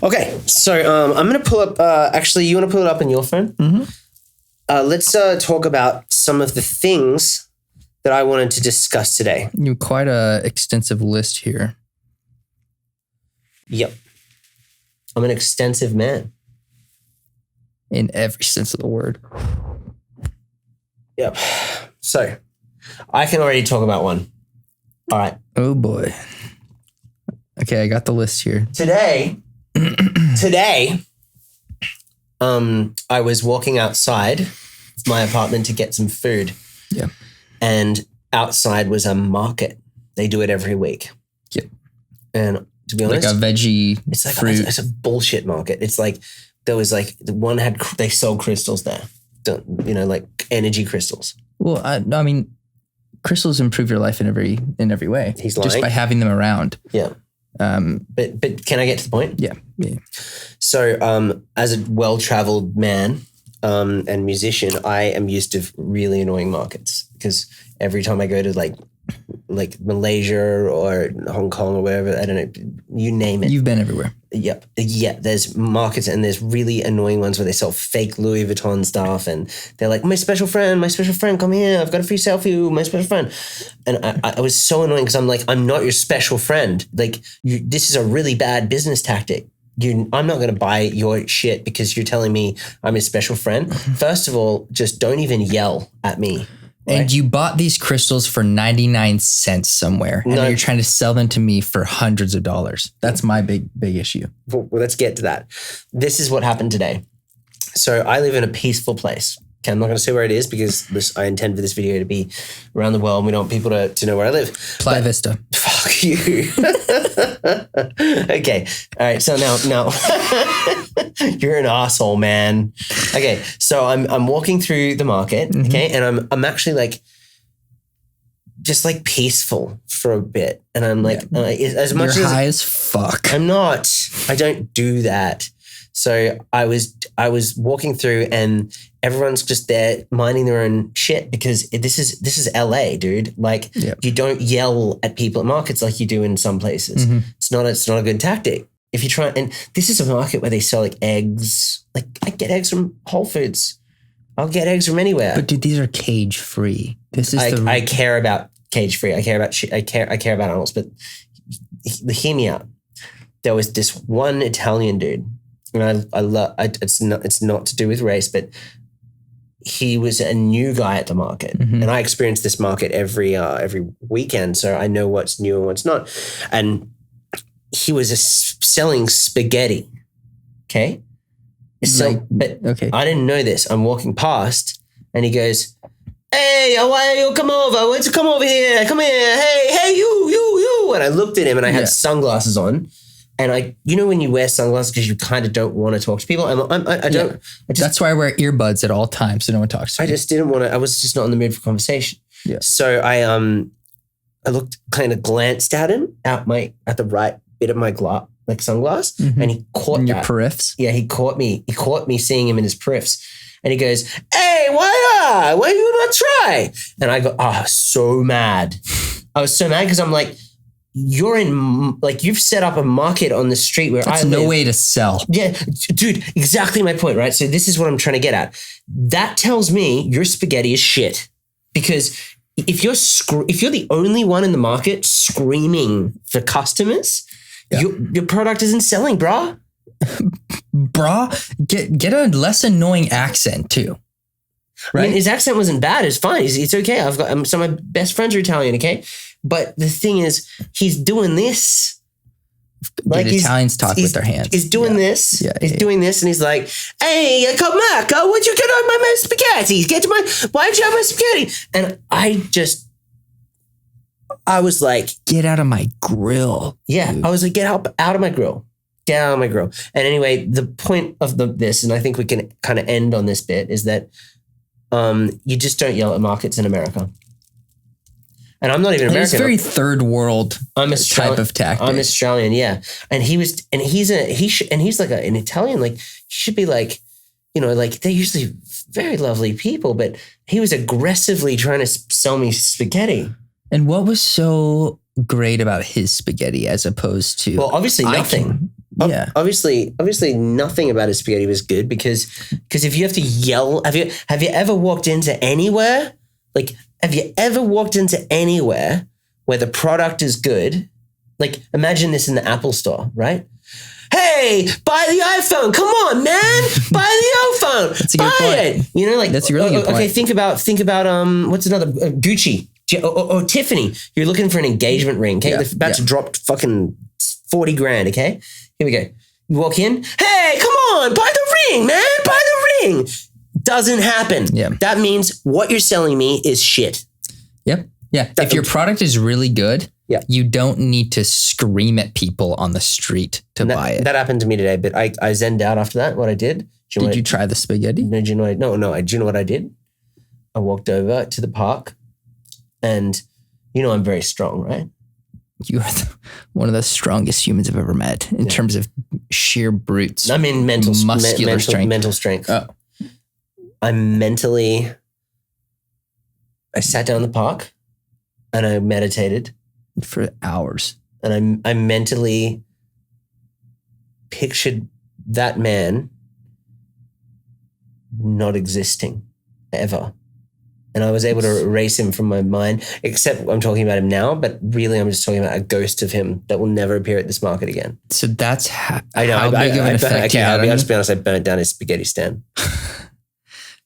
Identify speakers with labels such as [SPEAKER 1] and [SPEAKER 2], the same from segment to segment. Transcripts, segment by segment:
[SPEAKER 1] Okay, so I'm going to pull up, actually, you want to pull it up on your phone?
[SPEAKER 2] Mm-hmm.
[SPEAKER 1] Let's talk about some of the things that I wanted to discuss today.
[SPEAKER 2] You have quite a extensive list here.
[SPEAKER 1] Yep. I'm an extensive man.
[SPEAKER 2] In every sense of the word.
[SPEAKER 1] Yep. So, I can already talk about one. All right.
[SPEAKER 2] Oh boy. Okay, I got the list here.
[SPEAKER 1] Today, I was walking outside my apartment to get some food.
[SPEAKER 2] Yeah.
[SPEAKER 1] And outside was a market. They do it every week.
[SPEAKER 2] Yep.
[SPEAKER 1] And to be honest,
[SPEAKER 2] like a veggie
[SPEAKER 1] it's like
[SPEAKER 2] fruit.
[SPEAKER 1] it's a bullshit market. It's like there was like the one they sell crystals there. Like energy crystals.
[SPEAKER 2] Well, I mean, crystals improve your life in every way.
[SPEAKER 1] He's
[SPEAKER 2] just
[SPEAKER 1] lying.
[SPEAKER 2] by having them around.
[SPEAKER 1] Yeah. But can I get to the point?
[SPEAKER 2] Yeah.
[SPEAKER 1] So, as a well-traveled man and musician, I am used to really annoying markets because every time I go to like Malaysia or Hong Kong or wherever, I don't know, you name it.
[SPEAKER 2] You've been everywhere.
[SPEAKER 1] Yep. Yeah. There's markets and there's really annoying ones where they sell fake Louis Vuitton stuff and they're like, my special friend, come here. I've got a free selfie with my special friend. And I was so annoying because I'm like, I'm not your special friend. Like this is a really bad business tactic. I'm not going to buy your shit because you're telling me I'm a special friend. First of all, just don't even yell at me. Right?
[SPEAKER 2] And you bought these crystals for 99 cents somewhere. And you're trying to sell them to me for hundreds of dollars. That's my big issue.
[SPEAKER 1] Well, let's get to that. This is what happened today. So I live in a peaceful place. Okay, I'm not going to say where it is because I intend for this video to be around the world and we don't want people to know where I live.
[SPEAKER 2] Playa Vista.
[SPEAKER 1] Fuck you. Okay. All right. So now you're an asshole, man. Okay. So I'm walking through the market. Mm-hmm. Okay. And I'm actually like, just like peaceful for a bit. And I'm like, as much
[SPEAKER 2] You're
[SPEAKER 1] as
[SPEAKER 2] high as fuck.
[SPEAKER 1] I'm not, I don't do that. So I was walking through and everyone's just there minding their own shit because this is LA, dude. Like You don't yell at people at markets like you do in some places. Mm-hmm. It's not a good tactic. If you try, and this is a market where they sell like eggs. Like I get eggs from Whole Foods. I'll get eggs from anywhere.
[SPEAKER 2] But dude, these are cage free. This is
[SPEAKER 1] I care about cage free. I care about I care about animals. But hear me out. There was this one Italian dude. And I love it's not to do with race, but he was a new guy at the market, mm-hmm. and I experience this market every weekend, so I know what's new and what's not. And he was selling spaghetti. Okay, okay. I didn't know this. I'm walking past, and he goes, "Hey, why you come over? Why don't you come over here? Come here. Hey, you." And I looked at him, and I had sunglasses on. And when you wear sunglasses because you kind of don't want to talk to people.
[SPEAKER 2] That's why I wear earbuds at all times so no one talks to me.
[SPEAKER 1] I just didn't want to. I was just not in the mood for conversation. Yeah. So I looked, kind of glanced at him at the right bit of my sunglass, mm-hmm. and he caught
[SPEAKER 2] your periffs.
[SPEAKER 1] Yeah, he caught me. He caught me seeing him in his periffs, and he goes, "Hey, why you not try?" And I go, so mad. I was so mad because I'm like, you're you've set up a market on the street where
[SPEAKER 2] That's no way to sell.
[SPEAKER 1] Yeah, dude, exactly my point, right? So this is what I'm trying to get at. That tells me your spaghetti is shit because if you're the only one in the market screaming for customers, your product isn't selling, brah.
[SPEAKER 2] Get a less annoying accent too. Right?
[SPEAKER 1] I mean, his accent wasn't bad. It's fine. It's okay. I've got some of my best friends are Italian. Okay. But the thing is, he's doing this.
[SPEAKER 2] Like Italians talk with their hands.
[SPEAKER 1] He's doing this. Yeah, he's doing this, and he's like, "Hey, come back! Why'd you get on my spaghetti? Why'd you have my spaghetti?" And I was like,
[SPEAKER 2] "Get out of my grill!"
[SPEAKER 1] Yeah, dude. I was like, "Get out of my grill! Get out of my grill!" And anyway, the point of this, and I think we can kind of end on this bit, is that you just don't yell at markets in America. And I'm not even American.
[SPEAKER 2] It's very third world type of tactic.
[SPEAKER 1] I'm Australian, yeah. And he's like an Italian. Like he should be like, like they're usually very lovely people, but he was aggressively trying to sell me spaghetti.
[SPEAKER 2] And what was so great about his spaghetti as opposed to?
[SPEAKER 1] Well, obviously nothing.
[SPEAKER 2] Yeah.
[SPEAKER 1] Obviously, nothing about his spaghetti was good because if you have to yell, have you ever walked into anywhere? Like, have you ever walked into anywhere where the product is good? Like, imagine this in the Apple store, right? Hey, buy the iPhone. Come on, man. Buy the iPhone.
[SPEAKER 2] That's a good point.
[SPEAKER 1] It. You know, like,
[SPEAKER 2] that's a really good point.
[SPEAKER 1] Okay, think about what's another Gucci or Tiffany. You're looking for an engagement ring. Okay, they're about to drop fucking 40 grand. Okay, here we go. You walk in. Hey, come on, buy the ring, man. Buy the ring. Doesn't happen.
[SPEAKER 2] Yeah.
[SPEAKER 1] That means what you're selling me is shit.
[SPEAKER 2] Yep. Yeah. If your product is really good, you don't need to scream at people on the street to buy it.
[SPEAKER 1] That happened to me today, but I zenned out after that. What I did.
[SPEAKER 2] Did you try the spaghetti?
[SPEAKER 1] No, do you know what I did? I walked over to the park and I'm very strong, right?
[SPEAKER 2] You are one of the strongest humans I've ever met in terms of sheer brutes.
[SPEAKER 1] I mean, muscular
[SPEAKER 2] strength.
[SPEAKER 1] Mental strength.
[SPEAKER 2] Oh.
[SPEAKER 1] I sat down in the park and I meditated
[SPEAKER 2] for hours.
[SPEAKER 1] And I mentally pictured that man not existing ever. And I was able to erase him from my mind, except I'm talking about him now, but really I'm just talking about a ghost of him that will never appear at this market again.
[SPEAKER 2] So that's how
[SPEAKER 1] big of an effect he had. I'll just be honest, I burnt down his spaghetti stand.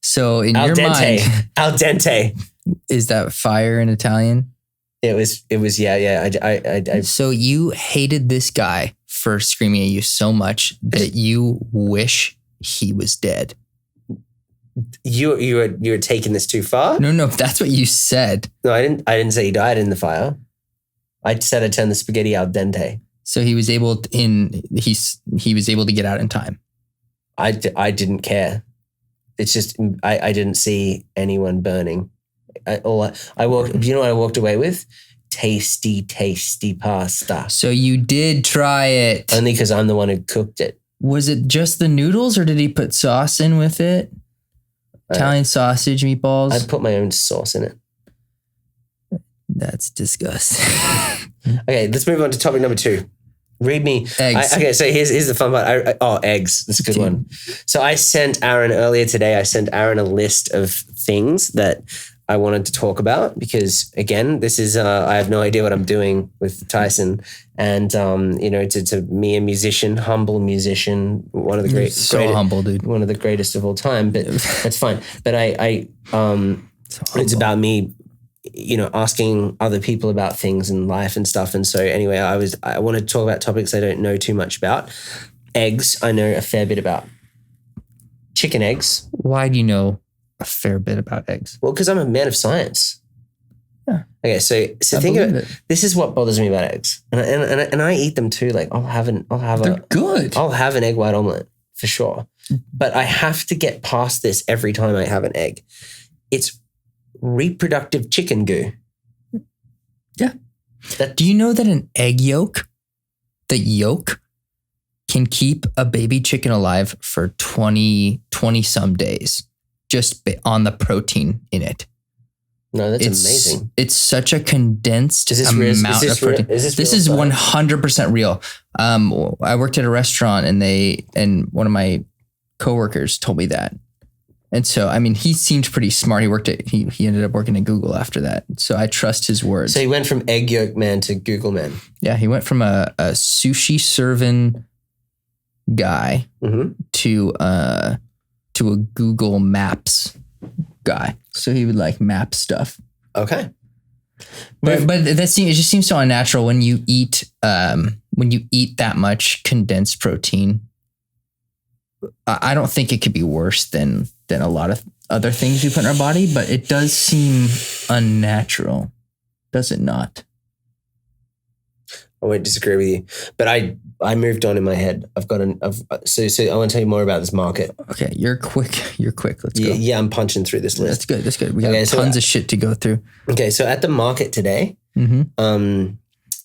[SPEAKER 2] So in your mind,
[SPEAKER 1] al dente.
[SPEAKER 2] Is that fire in Italian?
[SPEAKER 1] It was, yeah. I
[SPEAKER 2] So you hated this guy for screaming at you so much that you wish he was dead.
[SPEAKER 1] You were taking this too far?
[SPEAKER 2] No, that's what you said.
[SPEAKER 1] No, I didn't say he died in the fire. I said I turned the spaghetti al dente.
[SPEAKER 2] So he was able he was able to get out in time.
[SPEAKER 1] I didn't care. It's just I didn't see anyone burning. I walked away with? Tasty pasta.
[SPEAKER 2] So you did try it.
[SPEAKER 1] Only because I'm the one who cooked it.
[SPEAKER 2] Was it just the noodles or did he put sauce in with it? Italian sausage meatballs?
[SPEAKER 1] I put my own sauce in it.
[SPEAKER 2] That's disgusting.
[SPEAKER 1] Okay, let's move on to topic number 2. Read me.
[SPEAKER 2] Eggs.
[SPEAKER 1] Okay, so here's the fun part. Eggs. That's a good one. So I sent Aaron earlier today, a list of things that I wanted to talk about because, again, this is, I have no idea what I'm doing with Tyson. And, to me, a musician, humble musician, one of the greatest.
[SPEAKER 2] So humble, dude.
[SPEAKER 1] One of the greatest of all time, but that's fine. But it's about me, asking other people about things in life and stuff. And so anyway, I want to talk about topics I don't know too much about. Eggs, I know a fair bit about. Chicken eggs.
[SPEAKER 2] Why do you know a fair bit about eggs?
[SPEAKER 1] Well, because I'm a man of science.
[SPEAKER 2] Yeah.
[SPEAKER 1] Okay, so think of it. This is what bothers me about eggs, and I eat them too. Like
[SPEAKER 2] They're good.
[SPEAKER 1] I'll have an egg white omelet for sure, but I have to get past this every time I have an egg. It's reproductive chicken goo.
[SPEAKER 2] Yeah. Do you know that an egg yolk, the yolk, can keep a baby chicken alive for 20 some days just on the protein in it?
[SPEAKER 1] No, that's amazing.
[SPEAKER 2] It's such a condensed amount of protein. This is 100% real. I worked at a restaurant and one of my coworkers told me that. And so, I mean, he seemed pretty smart. He ended up working at Google after that. So I trust his words.
[SPEAKER 1] So he went from egg yolk man to Google man.
[SPEAKER 2] Yeah, he went from a sushi serving guy to a Google Maps guy. So he would map stuff.
[SPEAKER 1] Okay.
[SPEAKER 2] But it just seems so unnatural when you eat that much condensed protein. I don't think it could be worse than a lot of other things we put in our body, but it does seem unnatural, does it not?
[SPEAKER 1] I won't disagree with you, but I moved on in my head. So I want to tell you more about this market.
[SPEAKER 2] Okay, you're quick. Let's go.
[SPEAKER 1] Yeah, I'm punching through this list.
[SPEAKER 2] That's good. We got tons of shit to go through.
[SPEAKER 1] Okay, so at the market today,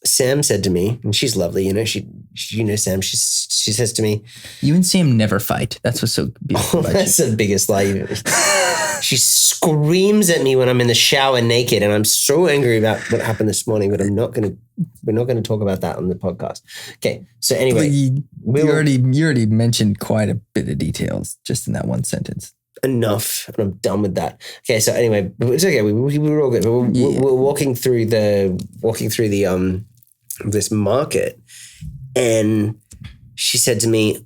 [SPEAKER 1] Sam said to me, and she's lovely, you know, Sam, she says to me,
[SPEAKER 2] you and Sam never fight. That's what's so beautiful about
[SPEAKER 1] that's the biggest lie. She screams at me when I'm in the shower naked, and I'm so angry about what happened this morning, but we're not going to talk about that on the podcast. Okay. So anyway,
[SPEAKER 2] you already mentioned quite a bit of details just in that one sentence.
[SPEAKER 1] Enough, and I'm done with that. Okay, so anyway, it's okay. We were all good. We're walking through the this market, and she said to me,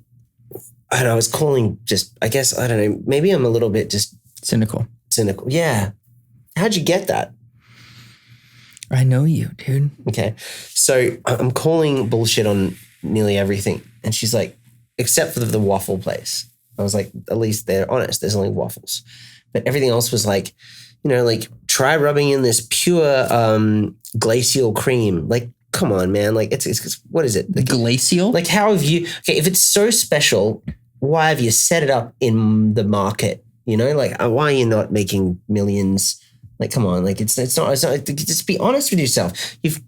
[SPEAKER 1] and I was calling just, I guess, I don't know, maybe I'm a little bit just
[SPEAKER 2] cynical.
[SPEAKER 1] Yeah. How'd you get that?
[SPEAKER 2] I know you, dude.
[SPEAKER 1] Okay, so I'm calling bullshit on nearly everything, and she's like, except for the waffle place. I was like, at least they're honest. There's only waffles. But everything else was like, you know, like try rubbing in this pure glacial cream. Like, come on, man. Like it's what is it? Like,
[SPEAKER 2] glacial?
[SPEAKER 1] Like how have you, okay, if it's so special, why have you set it up in the market? You know, like why are you not making millions? Like, come on, like it's not, just be honest with yourself. You've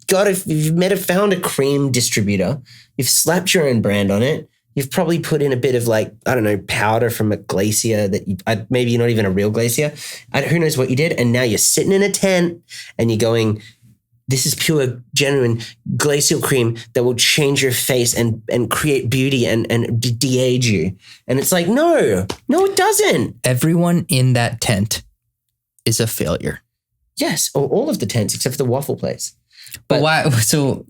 [SPEAKER 1] found a cream distributor. You've slapped your own brand on it. You've probably put in a bit of like, I don't know, powder from a glacier that maybe you're not even a real glacier. Who knows what you did. And now you're sitting in a tent and you're going, this is pure, genuine glacial cream that will change your face and create beauty and de-age you. And it's like, no, it doesn't.
[SPEAKER 2] Everyone in that tent is a failure.
[SPEAKER 1] Yes, all of the tents except for the waffle place.
[SPEAKER 2] But why? So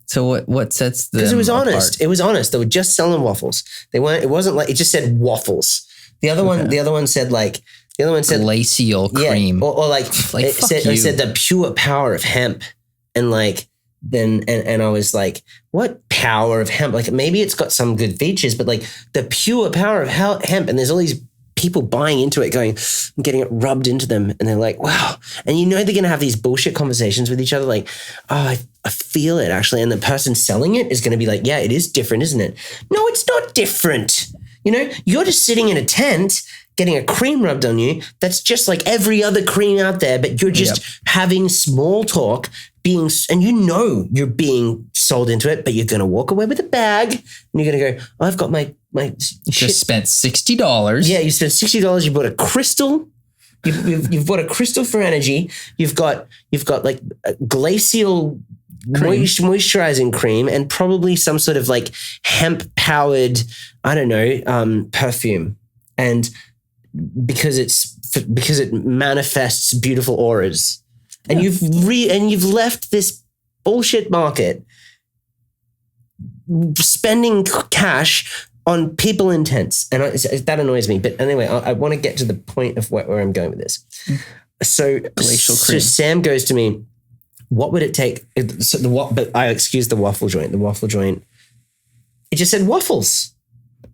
[SPEAKER 2] what sets them?
[SPEAKER 1] Because it was
[SPEAKER 2] apart?
[SPEAKER 1] honest. It was honest. They were just selling waffles. They weren't. It wasn't like it just said waffles. The other one said
[SPEAKER 2] glacial cream,
[SPEAKER 1] or like it said the pure power of hemp, and like then and I was like, what power of hemp? Like maybe it's got some good features, but like the pure power of hemp, and there's all these people buying into it, going, getting it rubbed into them, and they're like, wow. And you know they're gonna have these bullshit conversations with each other, like, oh, I feel it actually. And the person selling it is gonna be like, yeah, it is different, isn't it? No, it's not different. You know, you're just sitting in a tent getting a cream rubbed on you that's just like every other cream out there, but you're just having small talk, and you know you're being sold into it, but you're gonna walk away with a bag and you're gonna go, oh, I've got my
[SPEAKER 2] just spent $60.
[SPEAKER 1] Yeah, you spent $60. You bought a crystal. You've bought a crystal for energy. You've got like a glacial moisturizing cream and probably some sort of like hemp powered, I don't know, perfume. And because it manifests beautiful auras, and you've left this bullshit market spending cash on people in tents, and that annoys me. But anyway, I want to get to the point of where I'm going with this. So
[SPEAKER 2] glacial cream.
[SPEAKER 1] So Sam goes to me, what would it take? But I excused the waffle joint. The waffle joint, it just said waffles.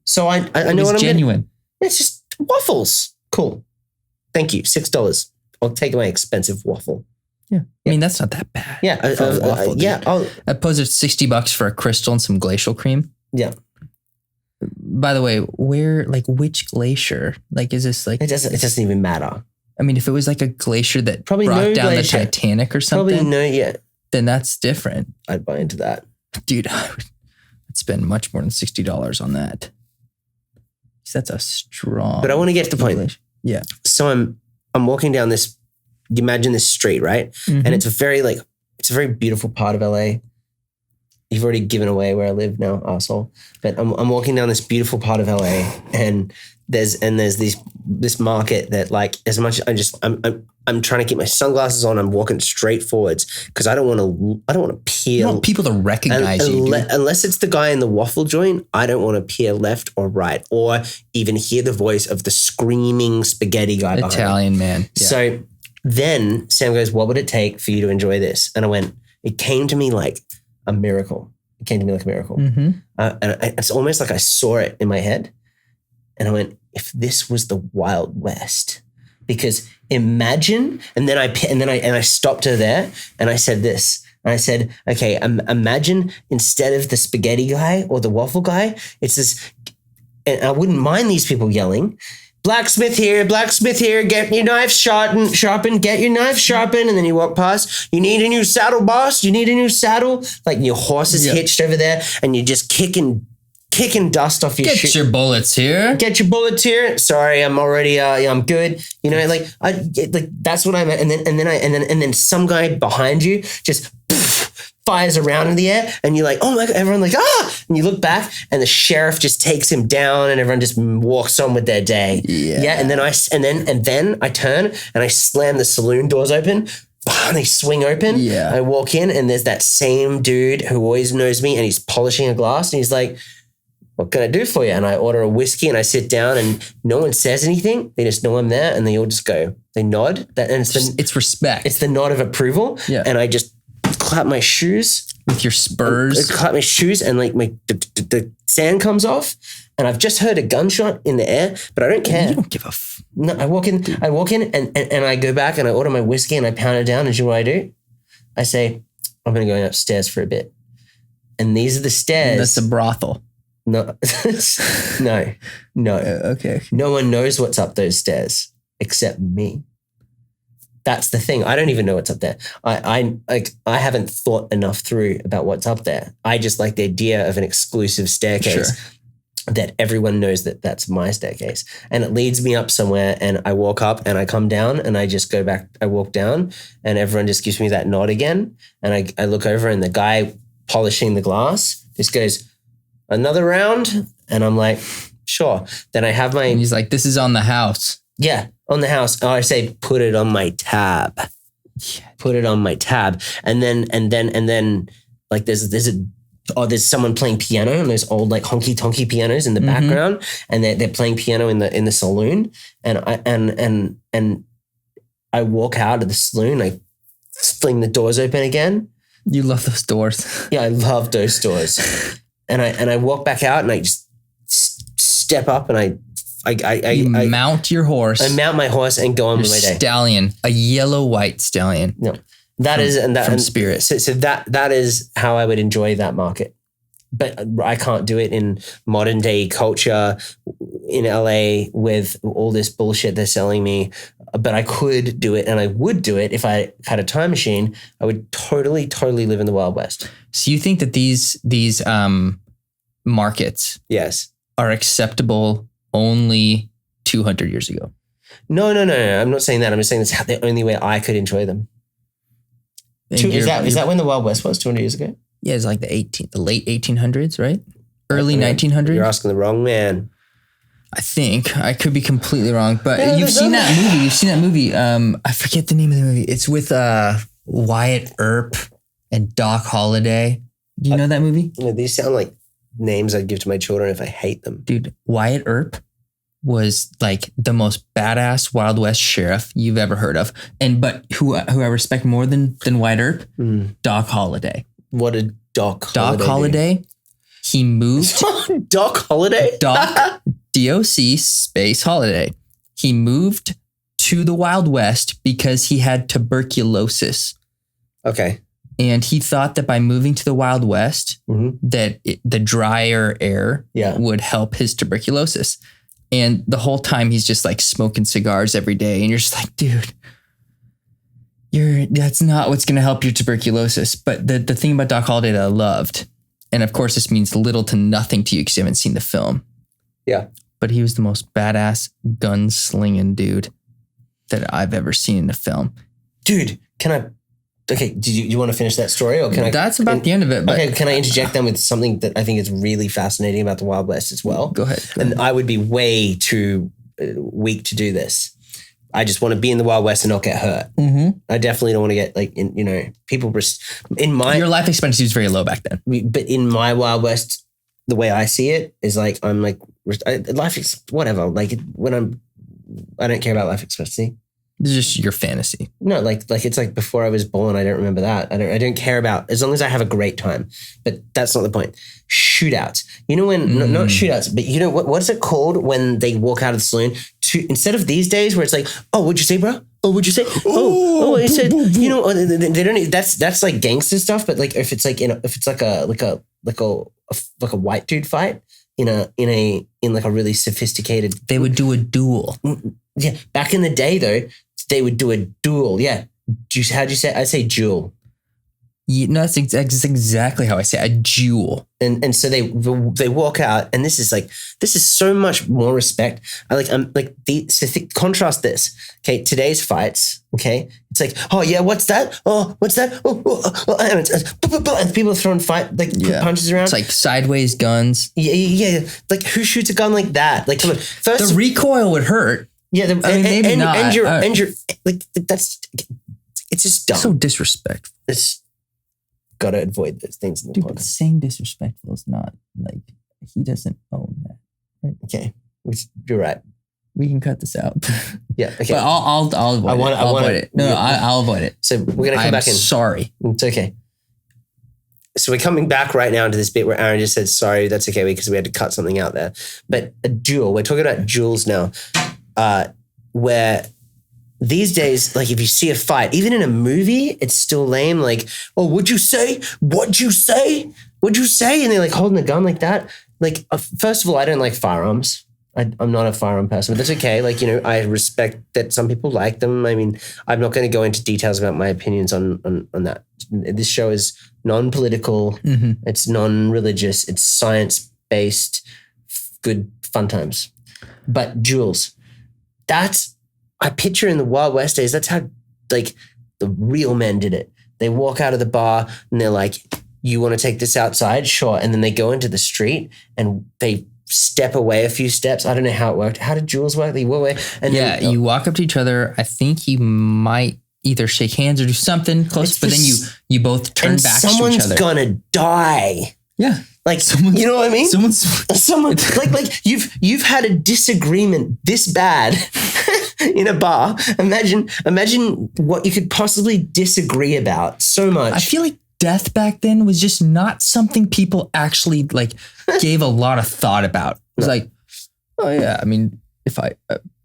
[SPEAKER 1] So I know what I'm
[SPEAKER 2] genuine.
[SPEAKER 1] It's just waffles. Cool. Thank you. $6. I'll take my expensive waffle.
[SPEAKER 2] Yeah. I mean, that's not that bad.
[SPEAKER 1] Yeah.
[SPEAKER 2] For a waffle,
[SPEAKER 1] yeah.
[SPEAKER 2] I posted $60 for a crystal and some glacial cream.
[SPEAKER 1] Yeah.
[SPEAKER 2] By the way, which glacier? Like, is this like...
[SPEAKER 1] It doesn't even matter.
[SPEAKER 2] I mean, if it was like a glacier that
[SPEAKER 1] probably
[SPEAKER 2] brought down the Titanic or something, then that's different.
[SPEAKER 1] I'd buy into that.
[SPEAKER 2] Dude, I'd spend much more than $60 on that. That's a strong...
[SPEAKER 1] But I want to get to the point.
[SPEAKER 2] Glacier. Yeah.
[SPEAKER 1] So I'm walking down this, you imagine this street, right? Mm-hmm. And it's a very beautiful part of LA. You've already given away where I live now, asshole. But I'm walking down this beautiful part of LA, and there's this market that, like, as much as I'm trying to keep my sunglasses on, I'm walking straight forwards because I don't want to peer.
[SPEAKER 2] You want people to recognize you,
[SPEAKER 1] unless it's the guy in the waffle joint. I don't want to peer left or right, or even hear the voice of the screaming spaghetti guy.
[SPEAKER 2] Italian man. Yeah.
[SPEAKER 1] So then Sam goes, "What would it take for you to enjoy this?" And I went, "It came to me like a miracle. It came to me like a miracle."
[SPEAKER 2] Mm-hmm.
[SPEAKER 1] It's almost like I saw it in my head. And I went, if this was the Wild West, because imagine, and then I stopped her there and I said this. And I said, okay, imagine instead of the spaghetti guy or the waffle guy, it's this, and I wouldn't mind these people yelling, blacksmith here, get your knife sharpened, get your knife sharpened. And then you walk past, you need a new saddle, boss. You need a new saddle. Like your horse is hitched over there and you're just kicking dust off your shoe.
[SPEAKER 2] Get your bullets here.
[SPEAKER 1] Get your bullets here. Sorry, I'm already, I'm good. You know, like that's what I meant. And then some guy behind you just fires around in the air and you're like, oh my God, everyone like, and you look back and the sheriff just takes him down and everyone just walks on with their day. Yeah. And then I turn and I slam the saloon doors open and they swing open.
[SPEAKER 2] Yeah.
[SPEAKER 1] I walk in and there's that same dude who always knows me and he's polishing a glass and he's like, what can I do for you? And I order a whiskey and I sit down and no one says anything. They just know I'm there and they all just go, they nod. And
[SPEAKER 2] it's respect.
[SPEAKER 1] It's the nod of approval.
[SPEAKER 2] Yeah.
[SPEAKER 1] And I just clap my shoes.
[SPEAKER 2] With your spurs.
[SPEAKER 1] I clap my shoes and like the sand comes off and I've just heard a gunshot in the air, but I don't care.
[SPEAKER 2] You don't give a
[SPEAKER 1] No, I walk in and I go back and I order my whiskey and I pound it down and you know what I do? I say, I'm going to go upstairs for a bit. And these are the stairs.
[SPEAKER 2] That's a brothel.
[SPEAKER 1] No, no.
[SPEAKER 2] Okay.
[SPEAKER 1] No one knows what's up those stairs except me. That's the thing. I don't even know what's up there. I haven't thought enough through about what's up there. I just like the idea of an exclusive staircase that everyone knows that that's my staircase. And it leads me up somewhere and I walk up and I come down and I just go back. I walk down and everyone just gives me that nod again. And I look over and the guy polishing the glass just goes, another round? And I'm like, sure. Then I have
[SPEAKER 2] And he's like, this is on the house.
[SPEAKER 1] Yeah, on the house. Oh, I say, put it on my tab. Put it on my tab. And then like there's someone playing piano and those old like honky tonky pianos in the background. And they're playing piano in the saloon. And I walk out of the saloon, I fling the doors open again.
[SPEAKER 2] You love those doors.
[SPEAKER 1] Yeah, I love those doors. And I walk back out and I just step up and I
[SPEAKER 2] mount your horse.
[SPEAKER 1] I mount my horse and go on with my day.
[SPEAKER 2] Stallion, a yellow-white stallion.
[SPEAKER 1] No, that is from
[SPEAKER 2] Spirit.
[SPEAKER 1] So that is how I would enjoy that market. But I can't do it in modern day culture in LA with all this bullshit they're selling me. But I could do it and I would do it if I had a time machine. I would totally live in the Wild West.
[SPEAKER 2] So you think that these markets are acceptable only 200 years ago?
[SPEAKER 1] No. I'm not saying that. I'm just saying that's the only way I could enjoy them. Is that when the Wild West was 200 years ago?
[SPEAKER 2] Yeah, it's like the late 1800s, right? Early 1900s.
[SPEAKER 1] You're asking the wrong man.
[SPEAKER 2] I think I could be completely wrong, but you've seen that movie. I forget the name of the movie. It's with Wyatt Earp and Doc Holliday. Do you know that movie?
[SPEAKER 1] These sound like names I'd give to my children if I hate them.
[SPEAKER 2] Dude, Wyatt Earp was like the most badass Wild West sheriff you've ever heard of. But who I respect more than Wyatt Earp? Doc Holliday.
[SPEAKER 1] What did Doc
[SPEAKER 2] Holliday? He moved.
[SPEAKER 1] Doc Holliday?
[SPEAKER 2] Doc, DOC space Holiday. He moved to the Wild West because he had tuberculosis.
[SPEAKER 1] Okay.
[SPEAKER 2] And he thought that by moving to the Wild West, that the drier air would help his tuberculosis. And the whole time he's just like smoking cigars every day. And you're just like, dude, that's not what's going to help your tuberculosis. But the thing about Doc Holliday that I loved, and of course this means little to nothing to you because you haven't seen the film.
[SPEAKER 1] Yeah.
[SPEAKER 2] But he was the most badass gunslinging dude that I've ever seen in a film.
[SPEAKER 1] Dude, okay, do you want to finish that story or can I?
[SPEAKER 2] That's about the end of it. But
[SPEAKER 1] okay, can I interject then with something that I think is really fascinating about the Wild West as well?
[SPEAKER 2] Go ahead.
[SPEAKER 1] And I would be way too weak to do this. I just want to be in the Wild West and not get hurt. I definitely don't want to get people in my...
[SPEAKER 2] Your life expectancy was very low back then.
[SPEAKER 1] But in my Wild West, the way I see it is like, I'm like, life is whatever. Like I don't care about life expectancy.
[SPEAKER 2] It's just your fantasy.
[SPEAKER 1] No, like it's like before I was born. I don't remember that. I don't care about, as long as I have a great time. But that's not the point. Shootouts. You know when not shootouts, but you know what's it called when they walk out of the saloon? Instead of these days where it's like, oh, what'd you say, bro? Oh, what'd you say? Oh, I said, you know, they don't. That's like gangster stuff. But like if it's like if it's like a white dude fight. in like a really sophisticated.
[SPEAKER 2] They would do a duel.
[SPEAKER 1] Yeah, back in the day though, they would do a duel. Yeah, how'd you say? I say duel.
[SPEAKER 2] Yeah, no, that's exactly how I say it, a duel.
[SPEAKER 1] And so they walk out, and this is so much more respect. Contrast this. Okay, today's fights. Okay, it's like, oh yeah, what's that? Oh, what's that? And people are throwing punches around.
[SPEAKER 2] It's like sideways guns.
[SPEAKER 1] Yeah. Like who shoots a gun like that? Like come on, first
[SPEAKER 2] the recoil would hurt.
[SPEAKER 1] Yeah,
[SPEAKER 2] maybe not.
[SPEAKER 1] And you're like that's it's just dumb.
[SPEAKER 2] So disrespectful.
[SPEAKER 1] It's got to avoid those things in the podcast.
[SPEAKER 2] Saying disrespectful is not like he doesn't own that. Right?
[SPEAKER 1] Okay, you're right.
[SPEAKER 2] We can cut this out.
[SPEAKER 1] Yeah. Okay.
[SPEAKER 2] But I'll avoid it. I'll avoid it. No, I'll avoid it.
[SPEAKER 1] So we're gonna come back in.
[SPEAKER 2] Sorry.
[SPEAKER 1] It's okay. So we're coming back right now into this bit where Aaron just said sorry. That's okay because we had to cut something out there. But a duel. We're talking about duels now, where these days, like if you see a fight, even in a movie, it's still lame. Like, oh, what'd you say? What'd you say? What'd you say? And they're like holding a gun like that. Like, first of all, I don't like firearms. I'm not a firearm person, but that's okay. Like, I respect that some people like them. I mean, I'm not going to go into details about my opinions on that. This show is non-political. Mm-hmm. It's non-religious. It's science-based, good fun times. But duels, I picture in the Wild West days, that's how like the real men did it. They walk out of the bar and they're like, you want to take this outside? Sure. And then they go into the street and they step away a few steps. I don't know how it worked. How did duels work? They walk away. And
[SPEAKER 2] you walk up to each other. I think you might either shake hands or do something close, but then you both turn back to each other.
[SPEAKER 1] Someone's gonna die.
[SPEAKER 2] Yeah.
[SPEAKER 1] Like, you know what I mean? Someone like you've had a disagreement this bad in a bar. Imagine what you could possibly disagree about so much.
[SPEAKER 2] I feel like death back then was just not something people actually like gave a lot of thought about. It was like, oh yeah, I mean, if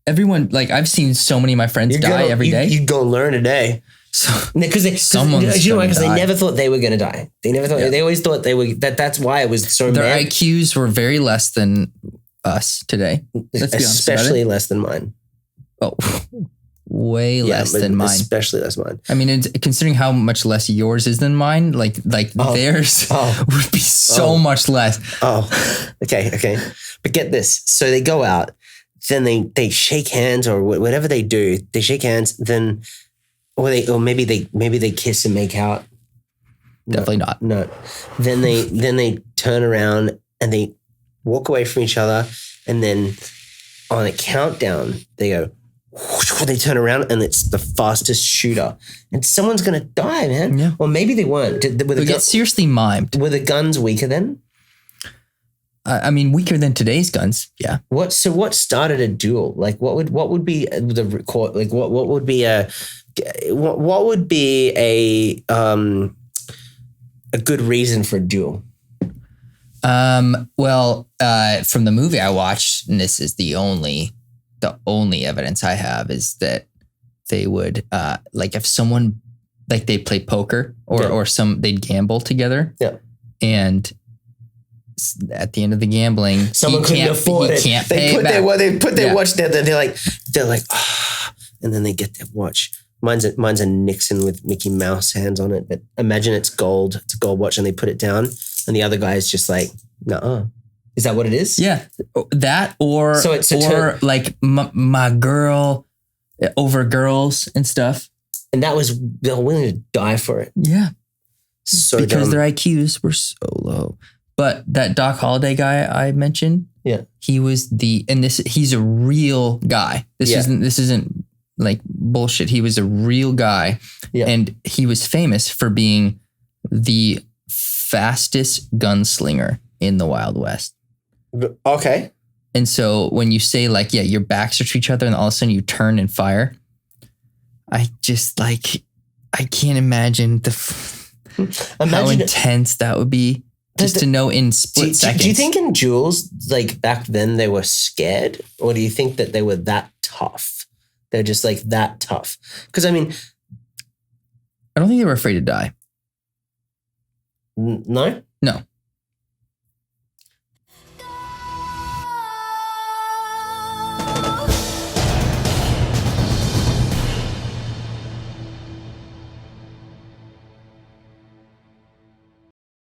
[SPEAKER 2] everyone, like I've seen so many of my friends die every day.
[SPEAKER 1] You go learn a day. Because they never thought they were going to die. They never thought. They always thought they were. That's why it was so.
[SPEAKER 2] Their IQs were very less than us today. Let's be honest,
[SPEAKER 1] especially less than mine.
[SPEAKER 2] Oh, way less than mine.
[SPEAKER 1] Especially less mine.
[SPEAKER 2] I mean, considering how much less yours is than mine, like theirs would be so much less.
[SPEAKER 1] Oh, okay. But get this. So they go out, then they shake hands or whatever they do. They shake hands, then. Or maybe they kiss and make out.
[SPEAKER 2] Definitely not.
[SPEAKER 1] No. Then they turn around and they walk away from each other, and then on a countdown they go. Whoosh, they turn around and it's the fastest shooter, and someone's gonna die, man. Yeah. Or maybe they weren't.
[SPEAKER 2] We get seriously mimed.
[SPEAKER 1] Were the guns weaker then?
[SPEAKER 2] I mean, weaker than today's guns. Yeah.
[SPEAKER 1] What started a duel? Like, what would be the record? Like, what would be a good reason for a duel?
[SPEAKER 2] Well, from the movie I watched, and this is the only evidence I have, is that they would like if someone like they play poker or they'd gamble together.
[SPEAKER 1] Yeah.
[SPEAKER 2] And at the end of the gambling,
[SPEAKER 1] someone couldn't afford it. They put their watch there. They're like, and then they get their watch. Mine's a Nixon with Mickey Mouse hands on it, but imagine it's gold. It's a gold watch, and they put it down, and the other guy is just like, "Nuh-uh." Is that what it is?
[SPEAKER 2] Yeah, that or like my girl over girls and stuff.
[SPEAKER 1] And they're willing to die for it.
[SPEAKER 2] Yeah,
[SPEAKER 1] so
[SPEAKER 2] because
[SPEAKER 1] dumb.
[SPEAKER 2] Their IQs were so low. But that Doc Holliday guy I mentioned, he was he's a real guy. This isn't like bullshit. He was a real guy. Yeah. And he was famous for being the fastest gunslinger in the Wild West.
[SPEAKER 1] Okay.
[SPEAKER 2] And so when you say like, yeah, your backs are to each other and all of a sudden you turn and fire, I just like, I can't imagine how intense that would be. Just to know in split seconds.
[SPEAKER 1] Do you think in duels, like back then, they were scared? Or do you think that they were that tough? They're just like that tough? Because I mean...
[SPEAKER 2] I don't think they were afraid to die.
[SPEAKER 1] No?
[SPEAKER 2] No.